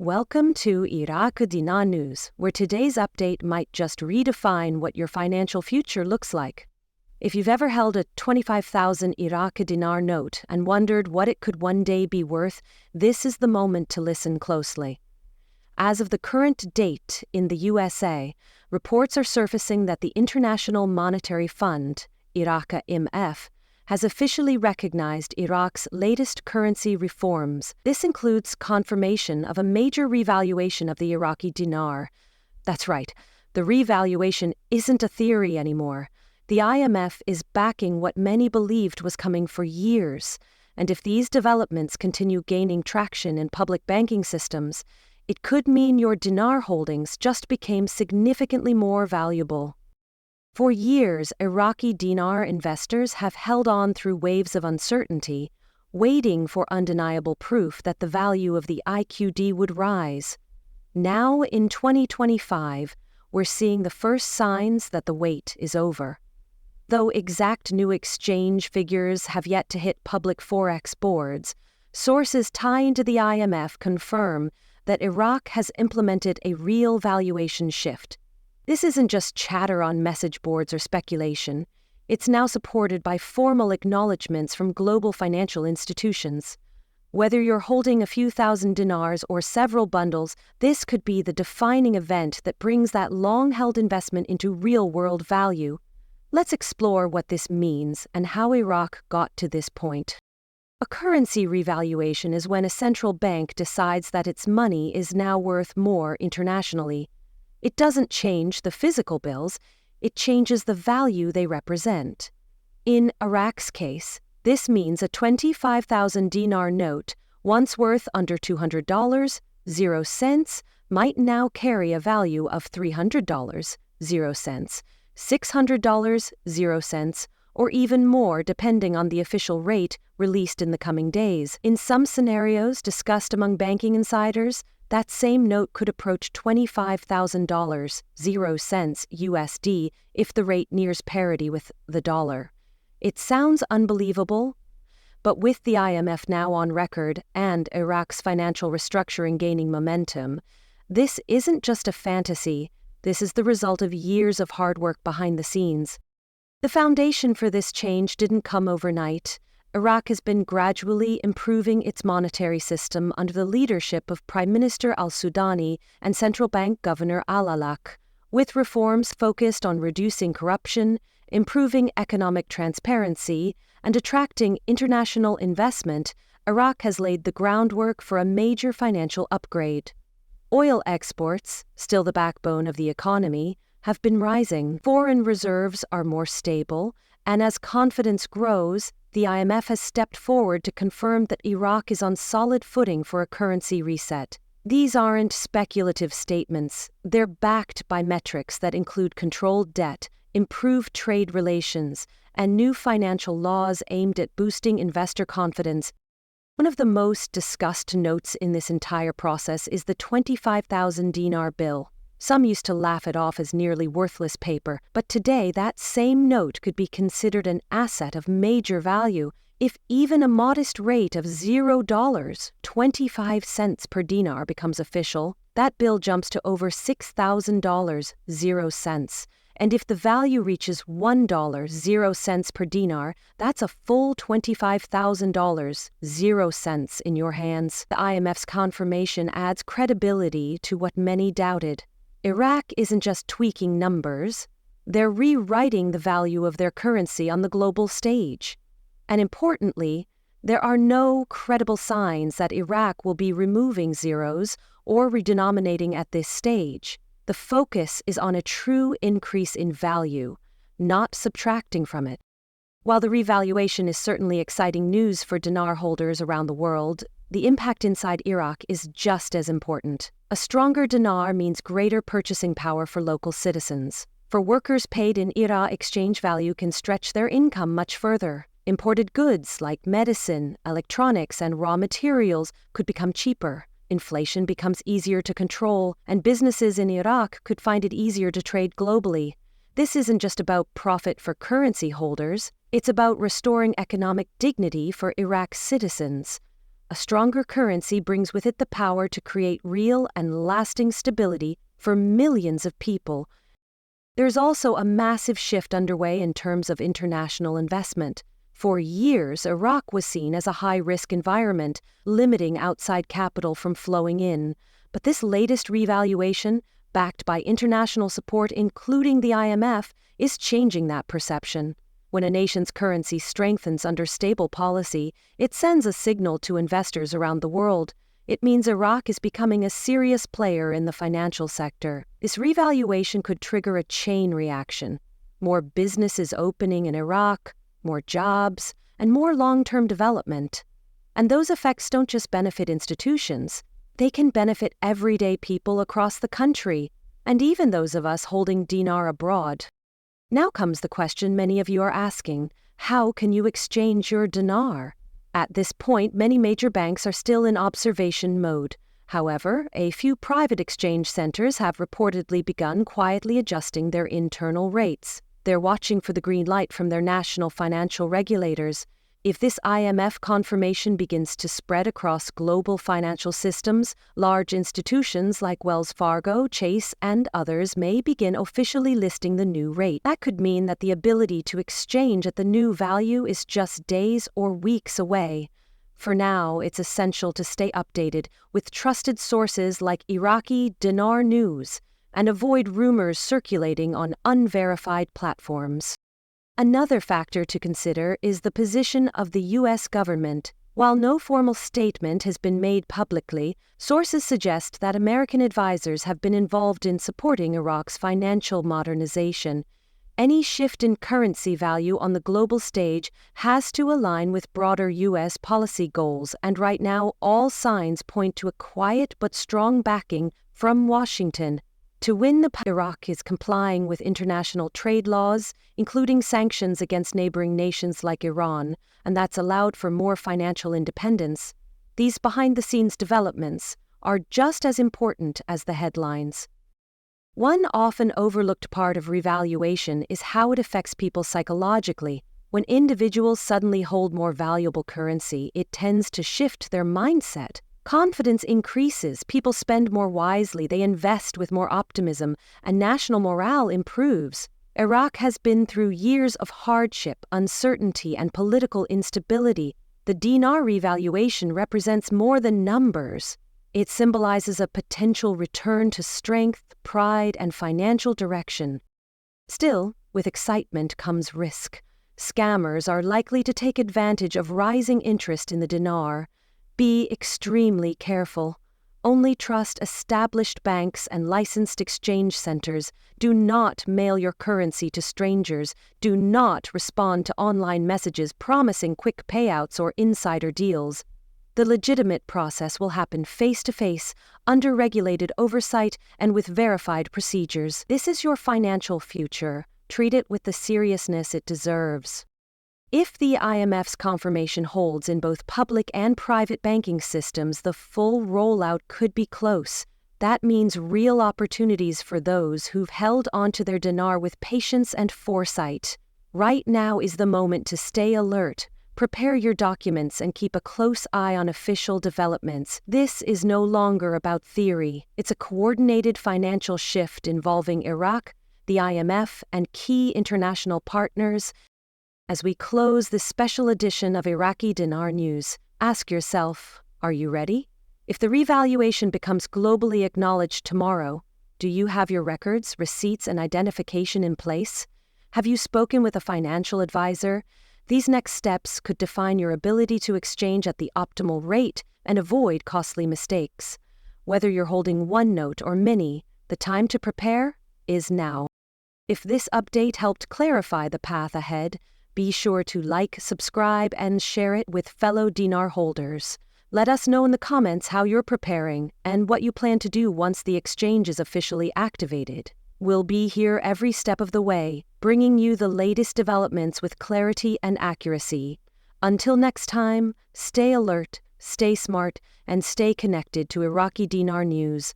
Welcome to Iraqi Dinar News, where today's update might just redefine what your financial future looks like. If you've ever held a 25,000 Iraqi dinar note and wondered what it could one day be worth, this is the moment to listen closely. As of the current date in the USA, reports are surfacing that the International Monetary Fund, Iraqi IMF, has officially recognized Iraq's latest currency reforms. This includes confirmation of a major revaluation of the Iraqi dinar. That's right, the revaluation isn't a theory anymore. The IMF is backing what many believed was coming for years, and if these developments continue gaining traction in public banking systems, it could mean your dinar holdings just became significantly more valuable. For years, Iraqi dinar investors have held on through waves of uncertainty, waiting for undeniable proof that the value of the IQD would rise. Now, in 2025, we're seeing the first signs that the wait is over. Though exact new exchange figures have yet to hit public forex boards, sources tied to the IMF confirm that Iraq has implemented a real valuation shift. This isn't just chatter on message boards or speculation. It's now supported by formal acknowledgments from global financial institutions. Whether you're holding a few thousand dinars or several bundles, this could be the defining event that brings that long-held investment into real-world value. Let's explore what this means and how Iraq got to this point. A currency revaluation is when a central bank decides that its money is now worth more internationally. It doesn't change the physical bills, it changes the value they represent. In Iraq's case, this means a 25,000 dinar note, once worth under $200, 0 cents, might now carry a value of $300, 0 cents, $600, 0 cents, or even more depending on the official rate released in the coming days. In some scenarios discussed among banking insiders, that same note could approach $25,000, 0 cents USD, if the rate nears parity with the dollar. It sounds unbelievable, but with the IMF now on record and Iraq's financial restructuring gaining momentum, this isn't just a fantasy, this is the result of years of hard work behind the scenes. The foundation for this change didn't come overnight. Iraq has been gradually improving its monetary system under the leadership of Prime Minister al-Sudani and Central Bank Governor al-Alaq, with reforms focused on reducing corruption, improving economic transparency, and attracting international investment. Iraq has laid the groundwork for a major financial upgrade. Oil exports, still the backbone of the economy, have been rising. Foreign reserves are more stable, and as confidence grows, the IMF has stepped forward to confirm that Iraq is on solid footing for a currency reset. These aren't speculative statements. They're backed by metrics that include controlled debt, improved trade relations, and new financial laws aimed at boosting investor confidence. One of the most discussed notes in this entire process is the 25,000 dinar bill. Some used to laugh it off as nearly worthless paper, but today that same note could be considered an asset of major value. If even a modest rate of $0, 25 cents per dinar becomes official, that bill jumps to over $6,000, 0 cents. And if the value reaches $1, 0 cents per dinar, that's a full $25,000, 0 cents in your hands. The IMF's confirmation adds credibility to what many doubted. Iraq isn't just tweaking numbers, they're rewriting the value of their currency on the global stage. And importantly, there are no credible signs that Iraq will be removing zeros or redenominating at this stage. The focus is on a true increase in value, not subtracting from it. While the revaluation is certainly exciting news for dinar holders around the world, the impact inside Iraq is just as important. A stronger dinar means greater purchasing power for local citizens. For workers paid in IRA, exchange value can stretch their income much further. Imported goods like medicine, electronics, and raw materials could become cheaper. Inflation becomes easier to control, and businesses in Iraq could find it easier to trade globally. This isn't just about profit for currency holders, it's about restoring economic dignity for Iraq's citizens. A A stronger currency brings with it the power to create real and lasting stability for millions of people. There's also a massive shift underway in terms of international investment. For years, Iraq was seen as a high-risk environment, limiting outside capital from flowing in. But this latest revaluation, backed by international support including the IMF, is changing that perception. When a nation's currency strengthens under stable policy, it sends a signal to investors around the world. It means Iraq is becoming a serious player in the financial sector. This revaluation could trigger a chain reaction. More businesses opening in Iraq, more jobs, and more long-term development. And those effects don't just benefit institutions. They can benefit everyday people across the country, and even those of us holding dinar abroad. Now comes the question many of you are asking: how can you exchange your dinar? At this point, many major banks are still in observation mode. However, a few private exchange centers have reportedly begun quietly adjusting their internal rates. They're watching for the green light from their national financial regulators. If this IMF confirmation begins to spread across global financial systems, large institutions like Wells Fargo, Chase, and others may begin officially listing the new rate. That could mean that the ability to exchange at the new value is just days or weeks away. For now, it's essential to stay updated with trusted sources like Iraqi Dinar News and avoid rumors circulating on unverified platforms. Another factor to consider is the position of the U.S. government. While no formal statement has been made publicly, sources suggest that American advisors have been involved in supporting Iraq's financial modernization. Any shift in currency value on the global stage has to align with broader U.S. policy goals, and right now all signs point to a quiet but strong backing from Washington. To win the Iraq is complying with international trade laws, including sanctions against neighboring nations like Iran, and that's allowed for more financial independence. These behind-the-scenes developments are just as important as the headlines. One often overlooked part of revaluation is how it affects people psychologically. When individuals suddenly hold more valuable currency, it tends to shift their mindset. Confidence increases, people spend more wisely, they invest with more optimism, and national morale improves. Iraq has been through years of hardship, uncertainty, and political instability. The dinar revaluation represents more than numbers. It symbolizes a potential return to strength, pride, and financial direction. Still, with excitement comes risk. Scammers are likely to take advantage of rising interest in the dinar. Be extremely careful. Only trust established banks and licensed exchange centers. Do not mail your currency to strangers. Do not respond to online messages promising quick payouts or insider deals. The legitimate process will happen face-to-face, under regulated oversight, and with verified procedures. This is your financial future. Treat it with the seriousness it deserves. If the IMF's confirmation holds in both public and private banking systems, the full rollout could be close. That means real opportunities for those who've held onto their dinar with patience and foresight. Right now is the moment to stay alert, prepare your documents, and keep a close eye on official developments. This is no longer about theory. It's a coordinated financial shift involving Iraq, the IMF, and key international partners. As we close this special edition of Iraqi Dinar News, ask yourself, are you ready? If the revaluation becomes globally acknowledged tomorrow, do you have your records, receipts, and identification in place? Have you spoken with a financial advisor? These next steps could define your ability to exchange at the optimal rate and avoid costly mistakes. Whether you're holding one note or many, the time to prepare is now. If this update helped clarify the path ahead, be sure to like, subscribe, and share it with fellow dinar holders. Let us know in the comments how you're preparing and what you plan to do once the exchange is officially activated. We'll be here every step of the way, bringing you the latest developments with clarity and accuracy. Until next time, stay alert, stay smart, and stay connected to Iraqi Dinar News.